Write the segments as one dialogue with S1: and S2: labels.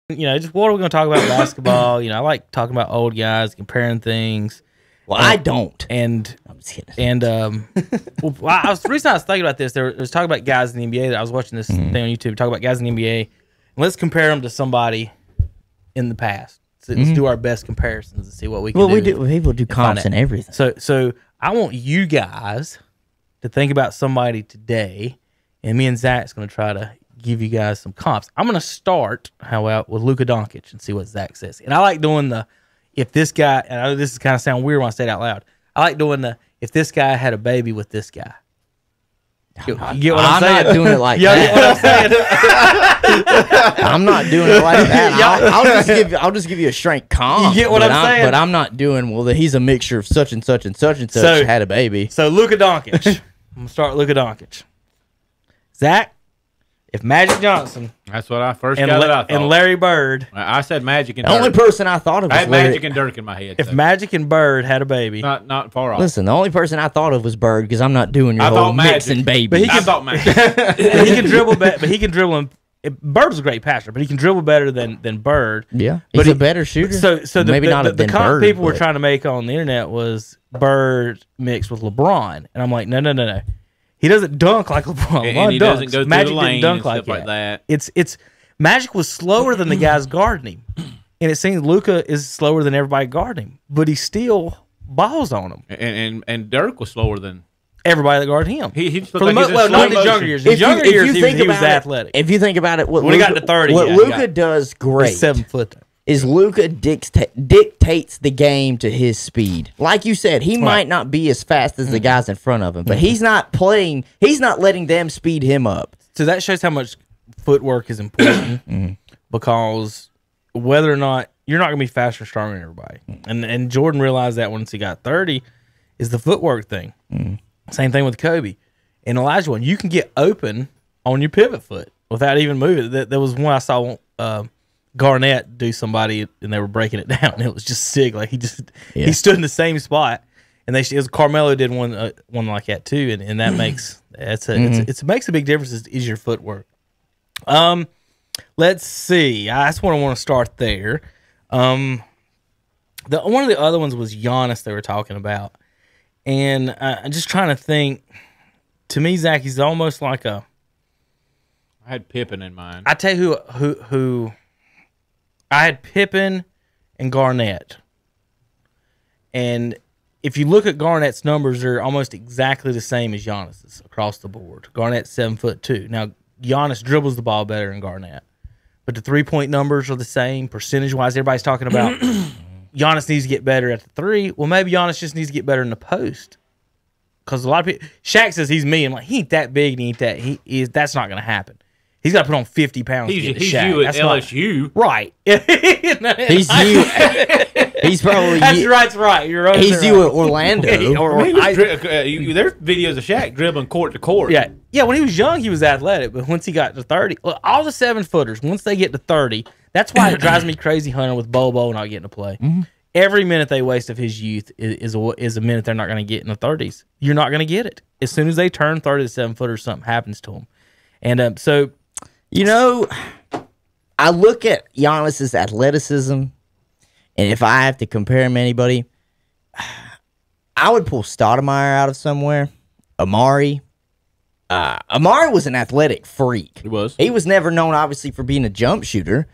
S1: just what are we going to talk about basketball? I like talking about old guys, comparing things.
S2: Well, I don't.
S1: And
S2: I'm just kidding.
S1: And the reason I was thinking about this, there was talking about guys in the NBA that I was watching this thing on YouTube, talking about guys in the NBA. And let's compare them to somebody in the past. So let's do our best comparisons and see what we can do.
S2: Well, people do comps and everything.
S1: So I want you guys to think about somebody today, and me and Zach's going to try to give you guys some comps. I'm going to start, however, with Luka Doncic and see what Zach says. And I like doing if this guy, and I know this is kind of sound weird when I say it out loud, I like doing if this guy had a baby with this guy. You get what I'm saying?
S2: I'm not doing it like
S1: that.
S2: You get what I'm saying? I'm not doing it like that. I'll just give you a straight comp.
S1: You get what I'm saying?
S2: But I'm not doing, well, he's a mixture of such and such and such and such had a baby.
S1: So Luka Doncic. I'm going to start with Luka Doncic. Zach, if Magic Johnson.
S3: That's what I first got it. I thought.
S1: And Larry Bird.
S3: I said Magic and
S2: Dirk. The only person I thought of was
S3: I had Magic and Dirk in my head.
S1: If Magic and Bird had a baby.
S3: Not far off.
S2: Listen, the only person I thought of was Bird because I'm not doing your whole mixing baby.
S1: But
S3: I thought Magic.
S1: He can dribble, but he can dribble. Bird's a great passer, but he can dribble better than Bird.
S2: Yeah, he's a better shooter.
S1: So
S2: maybe not
S1: the comment people were
S2: but
S1: trying to make on the internet was Bird mixed with LeBron, and I'm like, no. He doesn't dunk like LeBron.
S3: And he doesn't go through
S1: Magic
S3: the lane
S1: didn't dunk
S3: and stuff like that.
S1: It's Magic was slower than the guys guarding him, and it seems Luka is slower than everybody guarding him, but he still balls on him.
S3: And Dirk was slower than
S1: everybody that guarded him.
S3: He
S1: for the not his younger years. His younger years, he was athletic.
S2: If you think about it,
S1: when he got to 30,
S2: what Luka does great.
S1: He's 7 foot.
S2: Is Luka dictates the game to his speed. Like you said, he might not be as fast as the guys in front of him, but he's not letting them speed him up.
S1: So that shows how much footwork is important because whether or not you're not going to be faster or stronger than everybody. And Jordan realized that once he got 30 is the footwork thing. Same thing with Kobe. And Elijah, you can get open on your pivot foot without even moving. There was one I saw Garnett do somebody and they were breaking it down. And it was just sick. Like he stood in the same spot, and Carmelo did one like that too, and that makes it makes a big difference. Is your footwork? Let's see. That's what I want to start there. One of the other ones was Giannis they were talking about, and I'm just trying to think. To me, Zach, he's almost like I
S3: had Pippen in mind.
S1: I tell you who. I had Pippen and Garnett. And if you look at Garnett's numbers, they're almost exactly the same as Giannis's across the board. Garnett's 7'2". Now, Giannis dribbles the ball better than Garnett. But the three-point numbers are the same. Percentage-wise, everybody's talking about Giannis needs to get better at the three. Well, maybe Giannis just needs to get better in the post. Because a lot of people... Shaq says he's me. I'm like, he ain't that big and that's not going to happen. He's got to put on 50 pounds to get to Shaq.
S3: You at LSU.
S1: Right.
S2: He's you. He's probably
S1: That's right. You're over
S2: he's
S1: there,
S2: you at Orlando.
S3: There's videos of Shaq dribbling court to court.
S1: Yeah, when he was young, he was athletic. But once he got to 30, look, all the 7-footers, once they get to 30, that's why it drives me crazy, Hunter, with Bobo not getting to play. Every minute they waste of his youth is a minute they're not going to get in the 30s. You're not going to get it. As soon as they turn 30 to 7-footers, something happens to them. And so...
S2: You know, I look at Giannis's athleticism, and if I have to compare him to anybody, I would pull Stoudemire out of somewhere. Amari. Amari was an athletic freak.
S3: He was.
S2: He was never known, obviously, for being a jump shooter.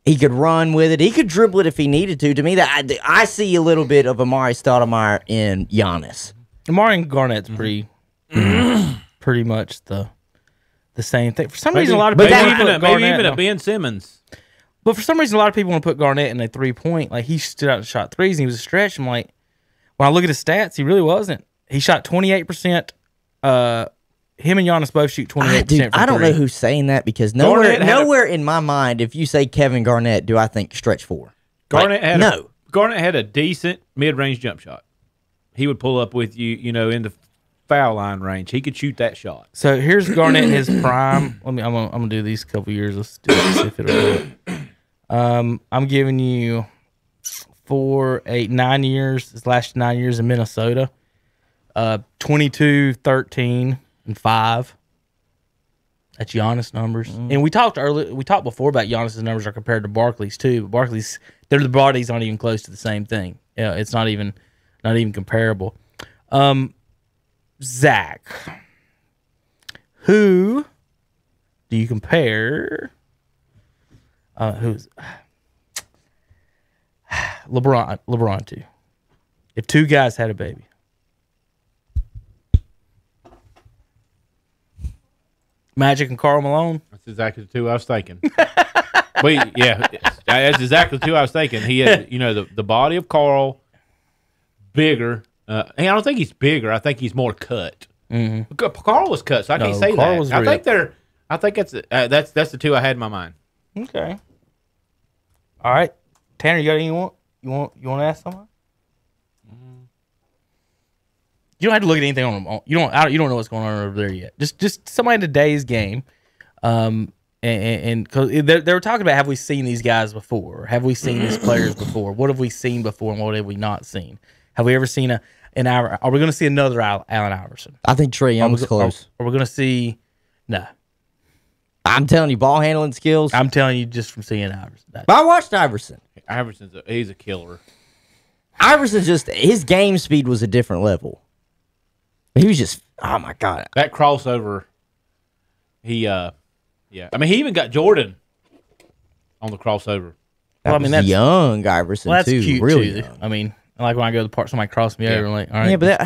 S2: He could run with it. He could dribble it if he needed to. To me, I see a little bit of Amari Stoudemire in Giannis.
S1: Amari and Garnett's pretty much the same thing. For some reason, a lot of people
S3: maybe even a Ben Simmons.
S1: But for some reason, a lot of people want to put Garnett in a 3-point. Like, he stood out and shot threes, and he was a stretch. I'm like, when I look at his stats, he really wasn't. He shot 28%. Him and Giannis both shoot 28%.
S2: Dude, I don't know who's saying that because nowhere in my mind, if you say Kevin Garnett, do I think stretch four.
S3: Garnett had a decent mid-range jump shot. He would pull up with you, in the foul line range. He could shoot that shot.
S1: So here's Garnett in his prime. I'm gonna do these couple years. Let's see if it'll do it. I'm giving you 4, 8, 9 years. His last 9 years in Minnesota. 22, 13, and 5. That's Giannis numbers. And we talked before about Giannis's numbers are compared to Barkley's too. But Barkley's, the bodies aren't even close to the same thing. Yeah, it's not even comparable. Zach, who do you compare? Who's LeBron to? If two guys had a baby. Magic and Karl Malone.
S3: That's exactly the two I was thinking. Yeah, that's exactly the two I was thinking. He had, the body of Karl, bigger. I don't think he's bigger. I think he's more cut. Mm-hmm. Karl was cut, so I can't say
S1: Karl
S3: that.
S1: Was
S3: I
S1: ripped.
S3: think that's the two I had in my mind.
S1: Okay. All right, Tanner, you got anything you want to ask someone? You don't have to look at anything on them. You don't know what's going on over there yet. Just somebody in today's game, and because they were talking about, have we seen these guys before? Have we seen these players before? What have we seen before, and what have we not seen? Have we ever seen an hour? Are we going to see another Allen Iverson?
S2: I think Trae Young's close.
S1: Are we going to see? No.
S2: I'm telling you, ball handling skills.
S1: I'm telling you, just from seeing Iverson.
S2: But I watched Iverson.
S3: He's a killer.
S2: Iverson's his game speed was a different level. He was just, oh my God.
S3: That crossover, yeah. I mean, he even got Jordan on the crossover.
S2: That's young Iverson,
S1: that's
S2: too.
S1: Cute
S2: really
S1: too.
S2: young.
S1: I mean, like when I go to the park, somebody crossed me over, like, all right.
S2: Yeah, but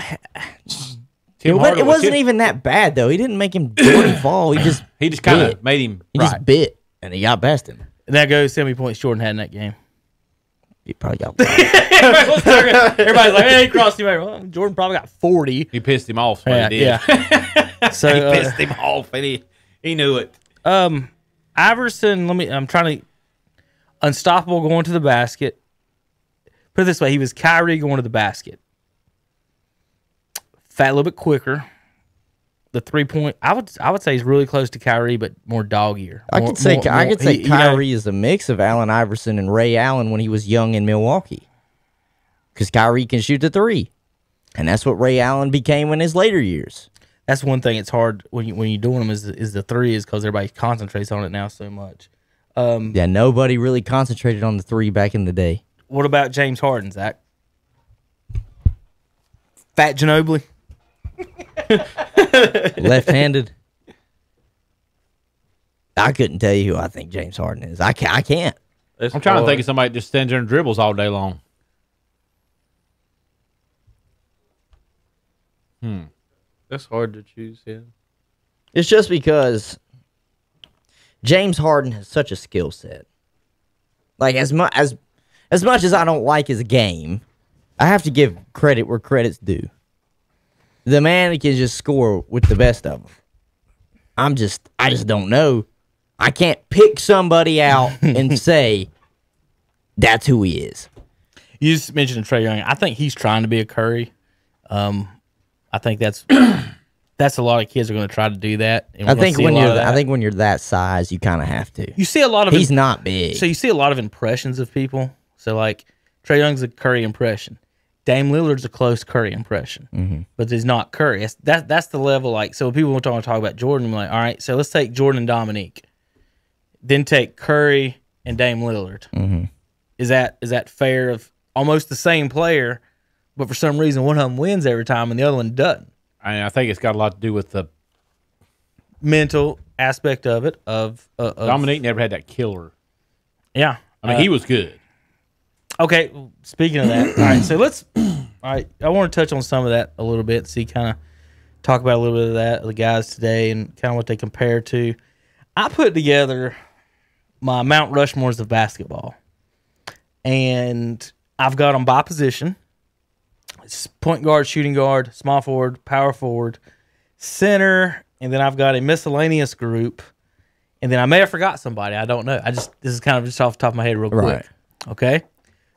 S2: it wasn't even that bad, though. He didn't make him Jordan fall. He just
S3: kind of made him.
S2: He just bit, and he got past him.
S1: And that goes how many points Jordan had in that game.
S2: He probably got
S1: Everybody's like, hey, he crossed him over. Well, Jordan probably got 40.
S3: He pissed him off. He did.
S1: Yeah. So
S3: he pissed him off, and he knew it.
S1: Iverson, I'm trying to unstoppable going to the basket. Put it this way, he was Kyrie going to the basket. Fat, a little bit quicker. The 3-point, I would say he's really close to Kyrie, but more dog-ear.
S2: I could say Kyrie is a mix of Allen Iverson and Ray Allen when he was young in Milwaukee. Because Kyrie can shoot the three. And that's what Ray Allen became in his later years.
S1: That's one thing it's hard when you're doing them is the three is because everybody concentrates on it now so much.
S2: Yeah, nobody really concentrated on the three back in the day.
S1: What about James Harden, Zach? Fat Ginobili?
S2: Left-handed. I couldn't tell you who I think James Harden is. I can't.
S3: I'm trying to think of somebody that just stands there and dribbles all day long.
S1: That's hard to choose, yeah.
S2: It's just because James Harden has such a skill set. Like, as much as I don't like his game, I have to give credit where credit's due. The man can just score with the best of them. I just don't know. I can't pick somebody out and say that's who he is.
S1: You just mentioned Trae Young. I think he's trying to be a Curry. I think that's a lot of kids are going to try to do that. And
S2: I think when you're that size, you kind of have to.
S1: You see a lot of
S2: he's not big,
S1: so you see a lot of impressions of people. So like Trae Young's a Curry impression. Dame Lillard's a close Curry impression, but he's not Curry. That's the level. Like, so people want to talk about Jordan. I'm like, all right, so let's take Jordan and Dominique, then take Curry and Dame Lillard. Mm-hmm. Is that fair? Of almost the same player, but for some reason one of them wins every time and the other one doesn't.
S3: I think it's got a lot to do with the
S1: mental aspect of it. Of
S3: Dominique never had that killer.
S1: Yeah,
S3: I mean he was good.
S1: Okay, speaking of that, all right, so I want to touch on some of that a little bit, see, kind of talk about a little bit of that, the guys today, and kind of what they compare to. I put together my Mount Rushmores of basketball, and I've got them by position. It's point guard, shooting guard, small forward, power forward, center, and then I've got a miscellaneous group, and then I may have forgot somebody. I don't know. This is kind of just off the top of my head real quick.
S2: Right.
S1: Okay?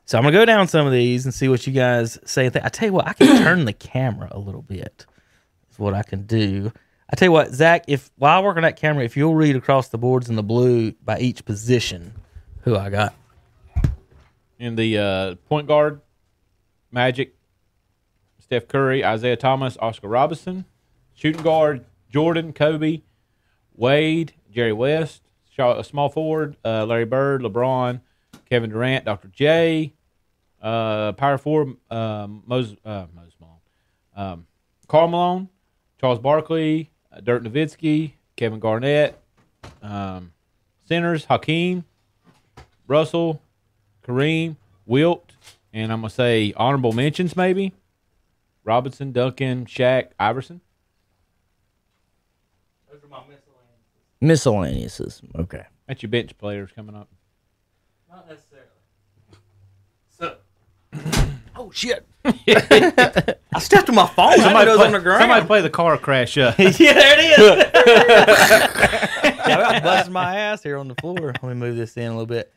S1: So I'm going to go down some of these and see what you guys say. I tell you what, I can turn the camera a little bit. Is what I can do. I tell you what, Zach, while I work on that camera, if you'll read across the boards in the blue by each position who I got.
S3: In the point guard, Magic, Steph Curry, Isaiah Thomas, Oscar Robertson. Shooting guard, Jordan, Kobe, Wade, Jerry West, small forward, Larry Bird, LeBron, Kevin Durant, Dr. J, power forward, Moses Malone, Karl Malone, Charles Barkley, Dirk Nowitzki, Kevin Garnett, centers, Hakeem, Russell, Kareem, Wilt, and I'm going to say honorable mentions maybe, Robinson, Duncan, Shaq, Iverson.
S1: Those are my miscellaneous.
S2: Miscellaneouses. Okay.
S3: That's your bench players coming up.
S1: Not necessarily. So, oh shit! I stepped on my phone. Somebody was on the ground.
S3: Somebody play the car crash.
S1: Yeah, there it is. I busted my ass here on the floor. Let me move this in a little bit.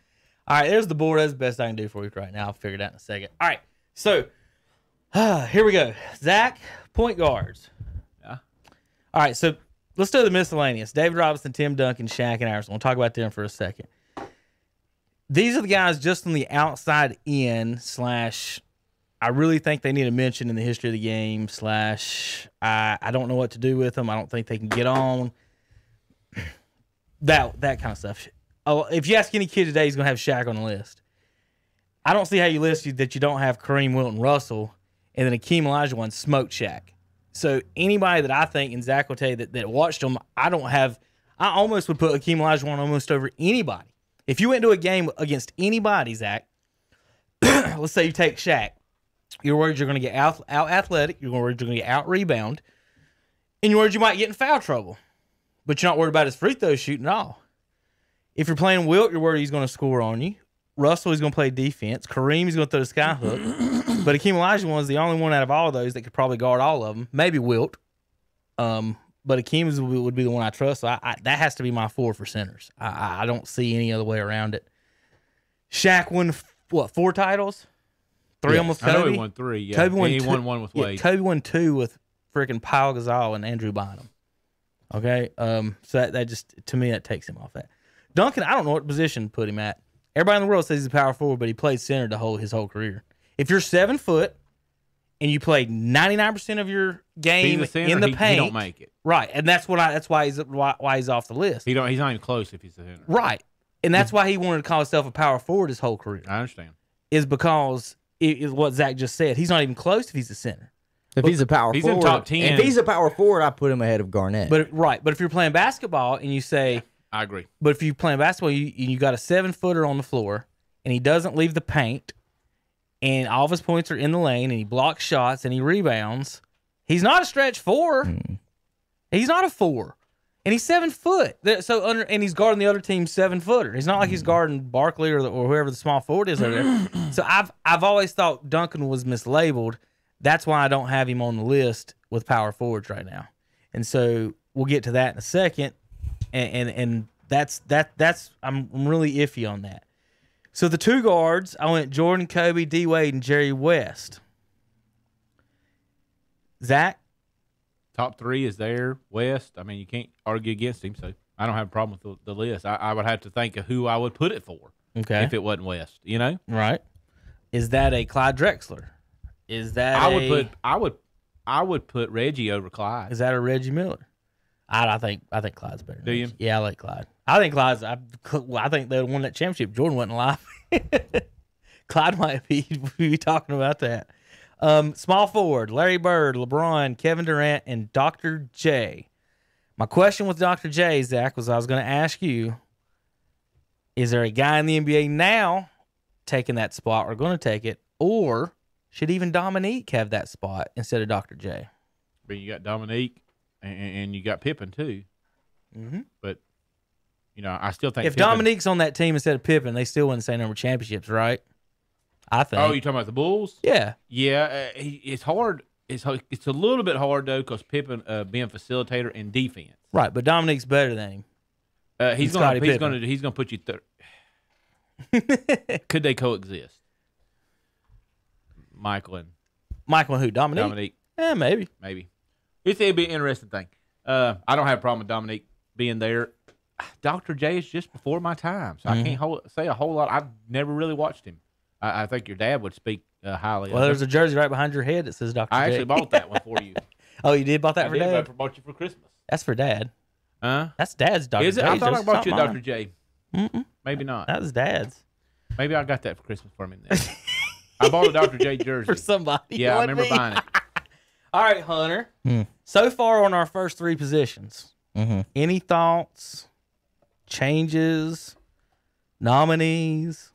S1: All right, there's the board. That's the best I can do for you right now. I'll figure it out in a second. All right, so here we go. Zach, point guards.
S3: Yeah.
S1: All right, so let's do the miscellaneous. David Robinson, Tim Duncan, Shaq, and Iverson. We'll talk about them for a second. These are the guys just on the outside in / I really think they need a mention in the history of the game / I don't know what to do with them. I don't think they can get on. That kind of stuff. Oh, if you ask any kid today, he's going to have Shaq on the list. I don't see how you list that you don't have Kareem, Wilt, and Russell, and then Akeem Olajuwon smoked Shaq. So anybody that I think, and Zach will tell you that watched them, I almost would put Akeem Olajuwon almost over anybody. If you went to a game against anybody, Zach, let's say you take Shaq, you're worried you're going to get out athletic, you're worried you're going to get out rebound, and you're worried you might get in foul trouble. But you're not worried about his free throw shooting at all. If you're playing Wilt, you're worried he's going to score on you. Russell is going to play defense. Kareem is going to throw the sky hook. But Akeem Olajuwon is the only one out of all of those that could probably guard all of them. Maybe Wilt. But Akeem would be the one I trust. So that has to be my 4 for centers. I don't see any other way around it. Shaq won, 4 titles? 3 almost Kobe?
S3: I know he won 3, yeah.
S1: Kobe won
S3: he
S1: 2,
S3: won 1 with Wade.
S1: Kobe won 2 with freaking Pau Gasol and Andrew Bynum. Okay? So that just, to me, that takes him off that. Duncan, I don't know what position to put him at. Everybody in the world says he's a power forward, but he played center his whole career. If you're 7 foot and you play 99% of your game in the paint,
S3: he don't make it.
S1: Right, and that's why he's off the list.
S3: He's not even close if he's the center.
S1: Right, and that's why he wanted to call himself a power forward his whole career.
S3: I understand.
S1: Is because is what Zach just said. He's not even close if he's a center.
S2: If he's a power
S3: he's
S2: forward,
S3: in top 10.
S2: If he's a power forward, I put him ahead of Garnett.
S1: But if you're playing basketball and you say,
S3: I agree.
S1: But if you're playing basketball, you got a 7-footer on the floor, and he doesn't leave the paint, and all of his points are in the lane, and he blocks shots, and he rebounds. He's not a stretch 4. He's not a 4, and he's 7 foot. And he's guarding the other team's 7-footer. He's not like he's guarding Barkley or whoever the small forward is over there. So I've always thought Duncan was mislabeled. That's why I don't have him on the list with power forwards right now. And so we'll get to that in a second. And that's I'm really iffy on that. So the 2 guards, I went Jordan, Kobe, D Wade, and Jerry West. Zach?
S3: Top 3 is there. West, I mean, you can't argue against him, so I don't have a problem with the list. I would have to think of who I would put it for if it wasn't West, you know?
S1: Right. Is that a Clyde Drexler? Is that
S3: I would put Reggie over Clyde.
S1: Is that a Reggie Miller? I think Clyde's better.
S3: Do you?
S1: Yeah, I like Clyde. I think Clyde's. I think they won that championship. Jordan wasn't alive. Clyde might be talking about that. Small forward: Larry Bird, LeBron, Kevin Durant, and Dr. J. My question with Dr. J, Zach, was I was going to ask you: is there a guy in the NBA now taking that spot, or going to take it, or should even Dominique have that spot instead of Dr. J?
S3: But you got Dominique. And you got Pippen too, but I still think
S1: if Dominique's on that team instead of Pippen, they still win the same number of championships, right? I think.
S3: Oh, you talking about the Bulls?
S1: Yeah,
S3: yeah. It's hard. It's a little bit hard though because Pippen being facilitator and defense.
S1: Right, but Dominique's better than him.
S3: He's going to put you third. Could they coexist? Michael and
S1: who? Dominique. Yeah, maybe.
S3: It'd be an interesting thing. I don't have a problem with Dominique being there. Dr. J is just before my time, so I can't say a whole lot. I've never really watched him. I think your dad would speak highly of him.
S1: Well, there's a jersey right behind your head that says Dr. J.
S3: I actually bought that one for you.
S1: Oh, you did? Bought that for Dad?
S3: I bought you for Christmas.
S1: That's for Dad.
S3: Huh?
S1: That's Dad's Dr.
S3: Is it?
S1: J.
S3: I thought I bought you a
S1: Not
S3: Dr.
S1: mine.
S3: J. Maybe not.
S1: That was Dad's.
S3: Maybe I got that for Christmas for me then. I bought a Dr. J jersey.
S1: For somebody.
S3: Yeah, I remember buying it.
S1: All right, Hunter. So far on our first three positions, any thoughts, changes, nominees?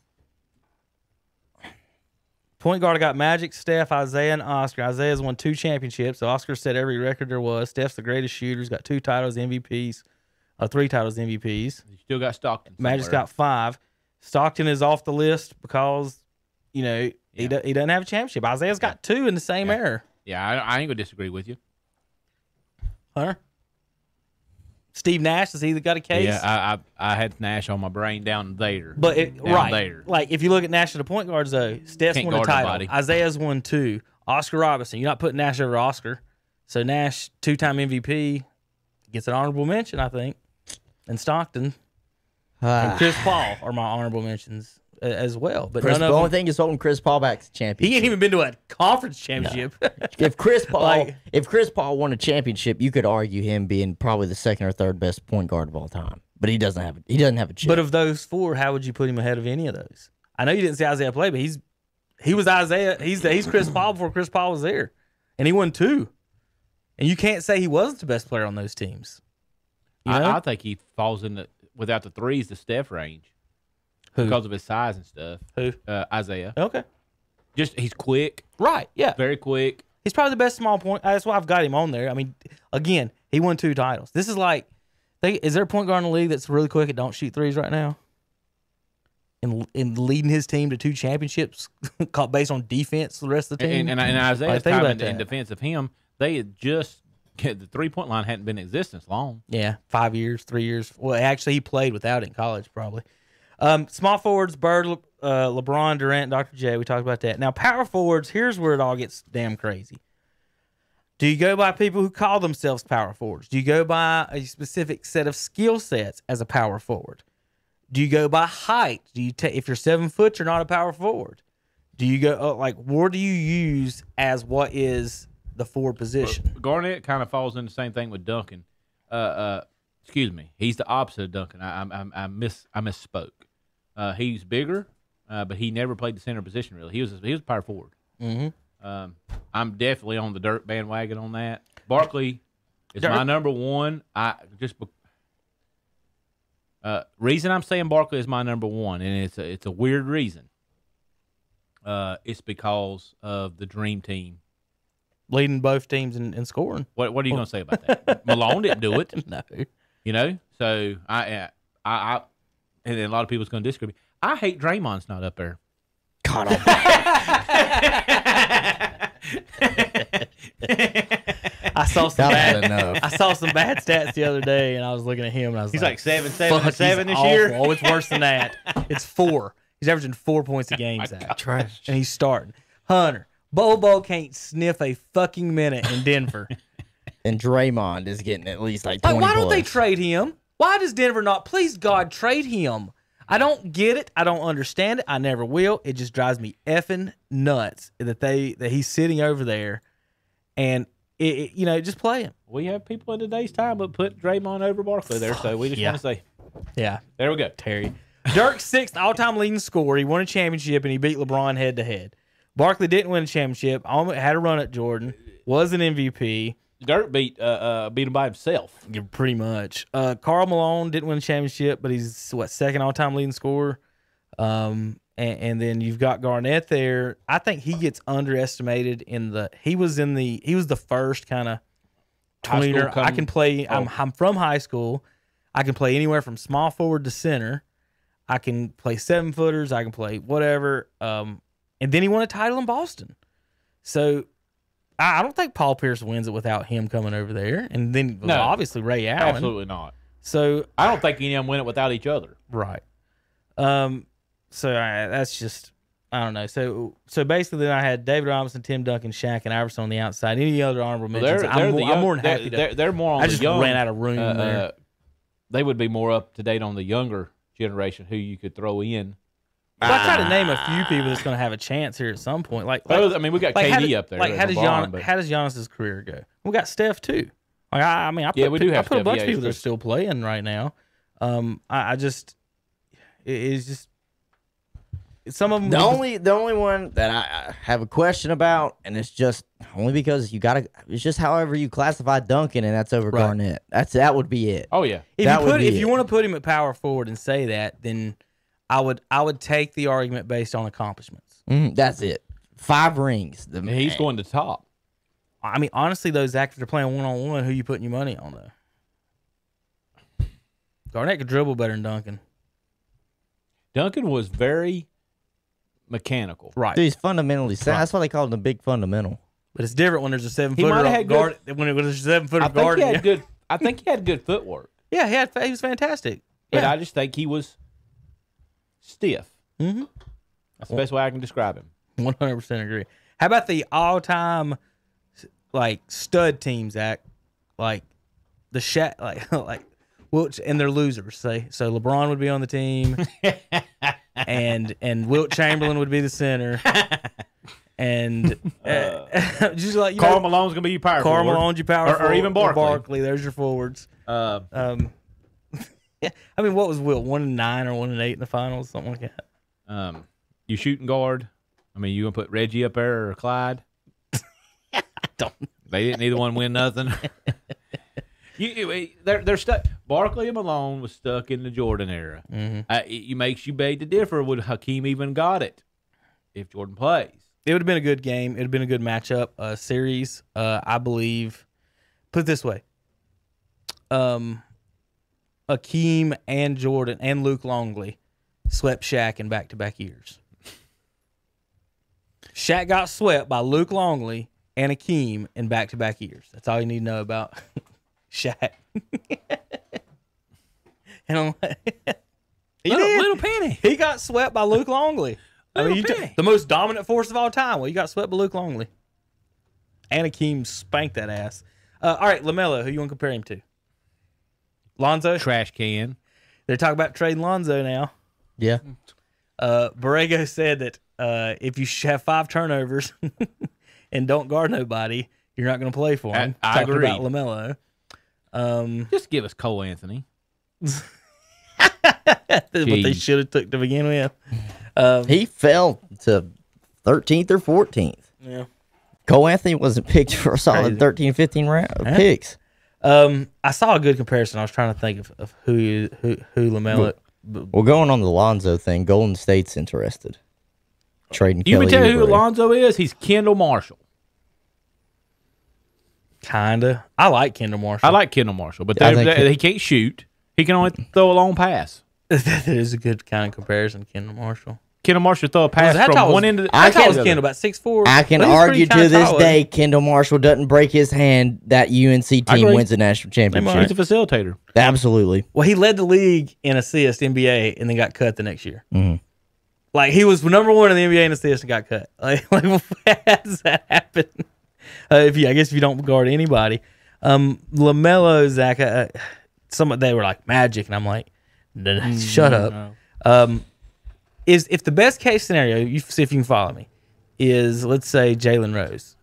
S1: Point guard, I got Magic, Steph, Isaiah, and Oscar. Isaiah's won 2 championships. Oscar set every record there was. Steph's the greatest shooter. He's got 2 titles, MVPs. 3 titles, MVPs.
S3: You still got Stockton.
S1: Magic's
S3: somewhere.
S1: got 5. Stockton is off the list because, he doesn't have a championship. Isaiah's got 2 in the same era.
S3: Yeah, I ain't gonna disagree with you.
S1: Hunter? Steve Nash, has he got a case?
S3: Yeah, I had Nash on my brain down there.
S1: But
S3: down there.
S1: Like if you look at Nash the point guards though, Steph's
S3: Can't
S1: won a
S3: guard
S1: title.
S3: nobody.
S1: Isaiah's won 2. Oscar Robertson, you're not putting Nash over Oscar. So Nash, 2-time MVP, gets an honorable mention, I think. And Stockton and Chris Paul are my honorable mentions as well. But
S2: Chris,
S1: none
S2: the
S1: of
S2: only
S1: them,
S2: thing is holding Chris Paul back to
S1: he
S2: championship.
S1: ain't even been to a conference championship.
S2: If Chris Paul,
S1: Like-
S2: if Chris Paul won a championship, you could argue him being probably the second or third best point guard of all time. But he doesn't have a chip.
S1: But of those 4, how would you put him ahead of any of those? I know you didn't see Isaiah play, but he was Isaiah. He's Chris Paul before Chris Paul was there, and he won 2. And you can't say he wasn't the best player on those teams. You know?
S3: I think he falls in without the threes, the Steph range.
S1: Who?
S3: Because of his size and stuff.
S1: Who?
S3: Isaiah.
S1: Okay.
S3: Just he's quick,
S1: Right. Yeah.
S3: very quick.
S1: He's probably the best small point. That's why I've got him on there. I mean, again, he won 2 titles. This is like, is there a point guard in the league that's really quick and don't shoot threes right now? And leading his team to 2 championships based on defense the rest of the team?
S3: And Isaiah's
S1: Like, think
S3: time
S1: about
S3: in
S1: that.
S3: defense of him, they had just the 3-point line hadn't been in existence long.
S1: Yeah, 5 years, 3 years. Well, actually, he played without it in college, probably. Small forwards, Bird, LeBron, Durant, Dr. J. We talked about that. Now, power forwards, here's where it all gets damn crazy. Do you go by people who call themselves power forwards? Do you go by a specific set of skill sets as a power forward? Do you go by height? Do you if you're 7 foot, you're not a power forward? Do you go what do you use as what is the forward position?
S3: Garnett kind of falls in the same thing with Duncan. Excuse me, he's the opposite of Duncan. I misspoke. He's bigger, but he never played the center position really. He was a power forward. I'm definitely on the dirt bandwagon on that. Barkley is my number 1. Reason I'm saying Barkley is my number 1, and it's a weird reason. It's because of the dream team.
S1: Leading both teams in scoring.
S3: What are you going to say about that? Malone didn't do it.
S1: No.
S3: So I and then a lot of people's going to disagree. I hate Draymond's not up there.
S2: God,
S1: I saw some
S2: That was
S1: bad,
S2: enough.
S1: I saw some bad stats the other day, and I was looking at him, and I was
S3: He's
S1: like,
S3: like 7, 7,
S1: "Fuck,
S3: and 7
S1: he's
S3: this year.
S1: awful. Oh, it's worse than that. It's 4. He's averaging 4 points a game, Zach.
S2: trash.
S1: And he's starting. Hunter, Bobo can't sniff a fucking minute in Denver.
S2: And Draymond is getting at least like 20
S1: Like, why don't they
S2: plus.
S1: trade him? Why does Denver not? Please, God, trade him. I don't get it. I don't understand it. I never will. It just drives me effing nuts that he's sitting over there, and just play him.
S3: We have people in today's time that put Draymond over Barkley there, so we just
S1: Yeah.
S3: want to say,
S1: Yeah,
S3: there we go.
S1: Terry. Dirk's 6th all-time leading scorer. He won a championship, and he beat LeBron head-to-head. Barkley didn't win a championship. Had a run at Jordan. Was an MVP.
S3: Dirk beat him by himself.
S1: Yeah, pretty much. Karl Malone didn't win a championship, but he's, 2nd all-time leading scorer. And then you've got Garnett there. I think he gets underestimated he was the first kind of
S3: High school
S1: tweener. I can play.
S3: Oh.
S1: I'm from high school. I can play anywhere from small forward to center. I can play 7-footers. I can play whatever. And then he won a title in Boston. So I don't think Paul Pierce wins it without him coming over there. And then obviously Ray Allen.
S3: Absolutely not.
S1: So
S3: I don't think any of them win it without each other.
S1: right. That's just, I don't know. So basically, then I had David Robinson, Tim Duncan, Shaq, and Iverson on the outside. Any other honorable mentions? I'm more than happy to.
S3: They're more on
S1: I
S3: the
S1: just
S3: young.
S1: ran out of room there.
S3: They would be more up to date on the younger generation who you could throw in.
S1: Well, I try to name a few people that's going to have a chance here at some point.
S3: I mean, we got KD up there.
S1: Like, how does
S3: LeBron, but
S1: Giannis's career go? We got Steph too. Like, I mean,
S3: we do have
S1: I put a bunch
S3: yeah,
S1: of people that are
S3: it's
S1: still playing right now. I just it's just some of them.
S2: The only one that I have a question about, and it's just only because it's just however you classify Duncan, and that's over
S1: Right.
S2: Garnett. That would be it.
S3: Oh yeah.
S1: If you want to put him at power forward and say that, then I would take the argument based on accomplishments.
S2: That's it. 5 rings.
S3: He's going to top.
S1: I mean, honestly, those actors are playing 1-on-1. Who you putting your money on though? Garnett could dribble better than Duncan.
S3: Duncan was very mechanical.
S1: Right.
S2: Dude, he's fundamentally sound.
S1: Right.
S2: That's why they call him the big fundamental.
S1: But it's different when there's a 7
S3: He might
S1: footer
S3: have had
S1: guard. When there's a 7 footer
S3: I think
S1: guard.
S3: he had good. I think he had good footwork,
S1: Yeah, he was fantastic.
S3: but
S1: Yeah.
S3: I just think he was stiff.
S1: Mm-hmm.
S3: That's the best way I can describe him.
S1: 100% agree. How about the all-time like stud team, Zach? Like the like Wilt, and they're losers. Say so. LeBron would be on the team, and Wilt Chamberlain would be the center, and just like
S3: Karl Malone's gonna be your power
S1: Karl
S3: forward.
S1: Malone's your power
S3: or
S1: forward,
S3: even Barkley.
S1: There's your forwards.
S3: Uh,
S1: Yeah, I mean, what was Wilt 1-9 or 1-8 in the finals, something like that?
S3: you shooting guard. I mean, you gonna put Reggie up there or Clyde?
S1: I don't.
S3: They didn't either one win nothing. They're stuck. Barkley and Malone was stuck in the Jordan era.
S1: Mm-hmm.
S3: It makes you beg to differ. Would Hakeem even got it if Jordan plays?
S1: It would have been a good game. It would have been a good matchup series. I believe. Put it this way. Hakeem and Jordan and Luke Longley swept Shaq in back-to-back years. Shaq got swept by Luke Longley and Hakeem in back-to-back years. That's all you need to know about Shaq. And I'm like,
S3: Little penny.
S1: He got swept by Luke Longley. I mean,
S3: penny.
S1: the most dominant force of all time. Well, you got swept by Luke Longley. And Hakeem spanked that ass. All right, LaMelo, who you want to compare him to? Lonzo?
S3: Trash can.
S1: They're talking about trading Lonzo now.
S2: Yeah.
S1: Borrego said that if you have 5 turnovers and don't guard nobody, you're not going to play for him.
S3: I
S1: Talking
S3: agree.
S1: about LaMelo.
S3: Just give us Cole Anthony.
S1: What they should have took to begin with.
S2: He fell to 13th or 14th.
S1: Yeah.
S2: Cole Anthony wasn't picked for a solid 13, 15 picks.
S1: I saw a good comparison. I was trying to think of who LaMelo.
S2: Well, going on the Lonzo thing, Golden State's interested. Trading
S3: You
S2: Kelly
S3: can tell you who
S2: Oubre.
S3: Alonzo is? He's Kendall Marshall.
S1: Kinda. I like Kendall Marshall.
S3: I like Kendall Marshall, but
S2: I think
S3: he can't shoot. He can only throw a long pass.
S1: That is a good kind of comparison, Kendall Marshall.
S3: Kendall Marshall throw a pass
S1: How tall
S3: from
S1: was-
S3: one end to the
S1: How tall
S2: can-
S1: was Kendall? About 6'4"?
S2: I can
S1: But he's
S2: argue
S1: pretty
S2: to this
S1: tall,
S2: day, Kendall Marshall doesn't break his hand. That UNC team
S3: agree.
S2: wins the national championship.
S3: He's a facilitator.
S2: Absolutely.
S1: Well, he led the league in assists NBA and then got cut the next year.
S2: Mm-hmm.
S1: Like, he was number 1 in the NBA in assists and got cut. Like how does that happen? I guess if you don't guard anybody. LaMelo, Zach, they were like Magic, and I'm like, shut up. If the best case scenario, you see if you can follow me, is let's say Jalen Rose.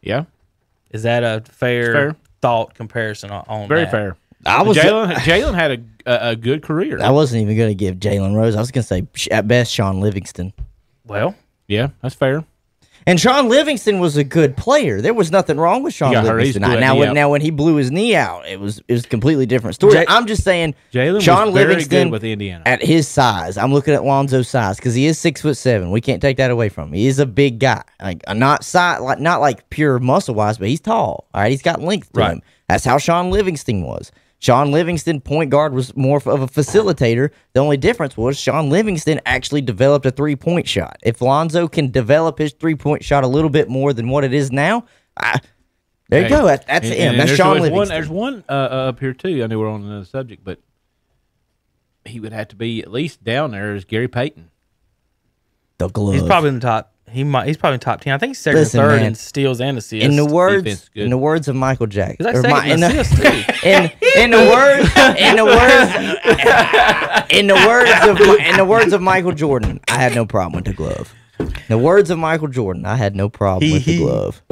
S3: Yeah,
S1: Is that a fair thought comparison on
S3: very
S1: that?
S3: fair.
S2: I was
S3: Jalen had a good career.
S2: I wasn't even going to give Jalen Rose. I was going to say at best Sean Livingston.
S1: Well,
S3: Yeah, that's fair.
S2: And Sean Livingston was a good player. There was nothing wrong with Sean
S3: He got hurt. He's
S2: Livingston.
S3: blew that
S2: Now,
S3: knee
S2: when,
S3: out.
S2: now when he blew his knee out, it was a completely different story.
S1: Jay-
S2: I'm just saying,
S3: Jalen
S2: Sean
S3: was very
S2: Livingston
S3: good with Indiana.
S2: at his size. I'm looking at Lonzo's size because he is 6'7". We can't take that away from him. He is a big guy, like not like pure muscle wise, but he's tall. All right, he's got length to him. That's how Sean Livingston was. Sean Livingston, point guard, was more of a facilitator. The only difference was Sean Livingston actually developed a three-point shot. If Lonzo can develop his three-point shot a little bit more than what it is now, there you go. That's him. That's Sean Livingston.
S3: There's one up here, too. I know we're on another subject, but he would have to be at least down there as Gary Payton.
S2: The glove.
S1: he's probably in the top. He's probably in the top 10. I think he's second
S2: Listen,
S1: or third
S2: man.
S1: in steals and assists.
S2: In the
S3: Defense
S2: words,
S3: is good.
S2: in the words of Michael Jackson,
S1: He's like second in assists, too.
S2: in the words of Michael Jordan, I had no problem with the glove. In the words of Michael Jordan, I had no problem with the glove.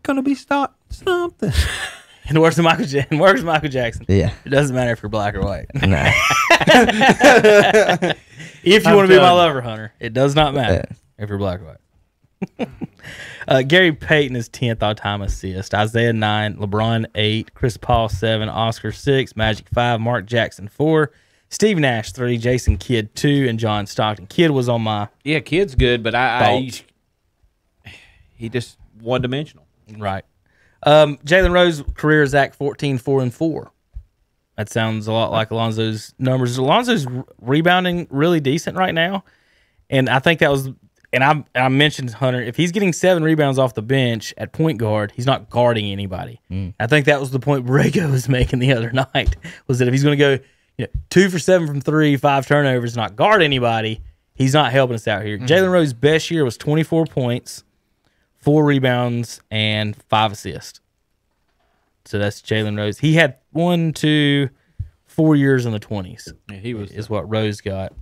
S3: Gonna be something.
S1: And where's Michael Jackson?
S2: Yeah.
S1: It doesn't matter if you're black or white.
S2: Nah.
S1: If you want to be my lover, Hunter, it does not matter if you're black or white. Gary Payton is 10th all-time assist. Isaiah 9, LeBron 8, Chris Paul 7, Oscar 6, Magic 5, Mark Jackson 4, Steve Nash 3, Jason Kidd 2, and John Stockton. Kidd was on my
S3: Kid's good, but he just one-dimensional.
S1: right. Jalen Rose career Zach 14, 4 and 4. That sounds a lot like Alonzo's numbers. Alonzo's rebounding really decent right now, and I think that was. And I mentioned Hunter, if he's getting 7 rebounds off the bench at point guard, he's not guarding anybody. I think that was the point Borrego was making the other night, was that if he's going to go 2 for 7 from 3, 5 turnovers, not guard anybody, he's not helping us out here. Jalen Rose's best year was 24 points, 4 rebounds, and 5 assists. So that's Jalen Rose. He had 1, 2, 4 years in the 20s.
S3: Yeah, he was
S1: is what Rose got.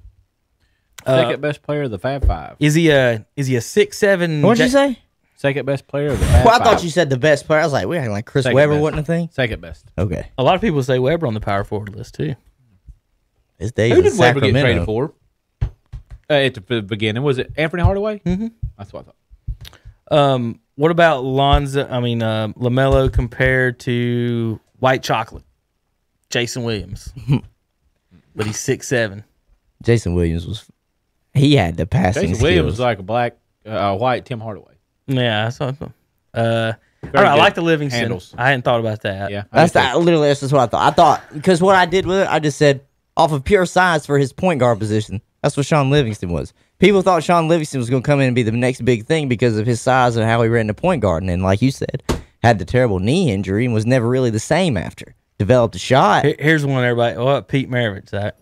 S3: second best player of the Fab Five.
S1: Is he a 6'7"?
S2: What'd you say?
S3: Second best player of the Fab
S2: Well, I
S3: Five.
S2: thought you said the best player. I was like, we acting like Chris
S3: Second
S2: Webber
S3: best.
S2: wasn't a thing.
S3: Second best.
S2: Okay.
S1: A lot of people say Weber on the power forward list too.
S2: His days
S3: Who
S2: in
S3: did Weber get
S2: Sacramento.
S3: traded for? At the beginning, was it Anthony Hardaway?
S1: Mm-hmm.
S3: That's what I thought.
S1: What about LaMelo compared to White Chocolate? Jason Williams. But he's 6'7".
S2: Jason Williams he had the passing
S3: Jason Williams was
S2: skills.
S3: like a white Tim Hardaway.
S1: Yeah, I saw him. I like the Livingston.
S3: Handles.
S1: I hadn't thought about that.
S3: Yeah,
S2: That's just what I thought. I thought because what I did with it, I just said off of pure size for his point guard position. That's what Sean Livingston was. People thought Sean Livingston was going to come in and be the next big thing because of his size and how he ran the point guard. And then, like you said, had the terrible knee injury and was never really the same after. Developed a shot.
S1: Here's one, everybody. What Pete Maravich, Zach?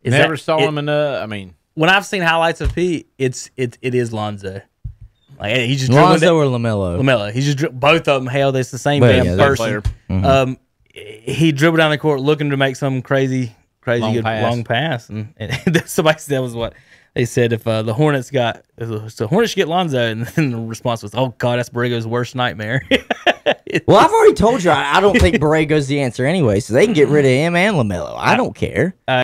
S3: Never saw him in
S1: when I've seen highlights of Pete, it is Lonzo. Like he just
S2: Lonzo or LaMelo?
S1: LaMelo. He just both of them. Hell, it's the same
S2: But
S1: damn
S2: yeah, they're
S1: person.
S3: player.
S1: He dribbled down the court looking to make some crazy
S3: Long
S1: good
S3: pass.
S1: long pass, and somebody said that was what they said. If the Hornets should get Lonzo, and then the response was, "Oh God, that's Borrego's worst nightmare."
S2: Well, I've already told you I don't think Borrego's the answer anyway, so they can get rid of him and LaMelo. I don't care.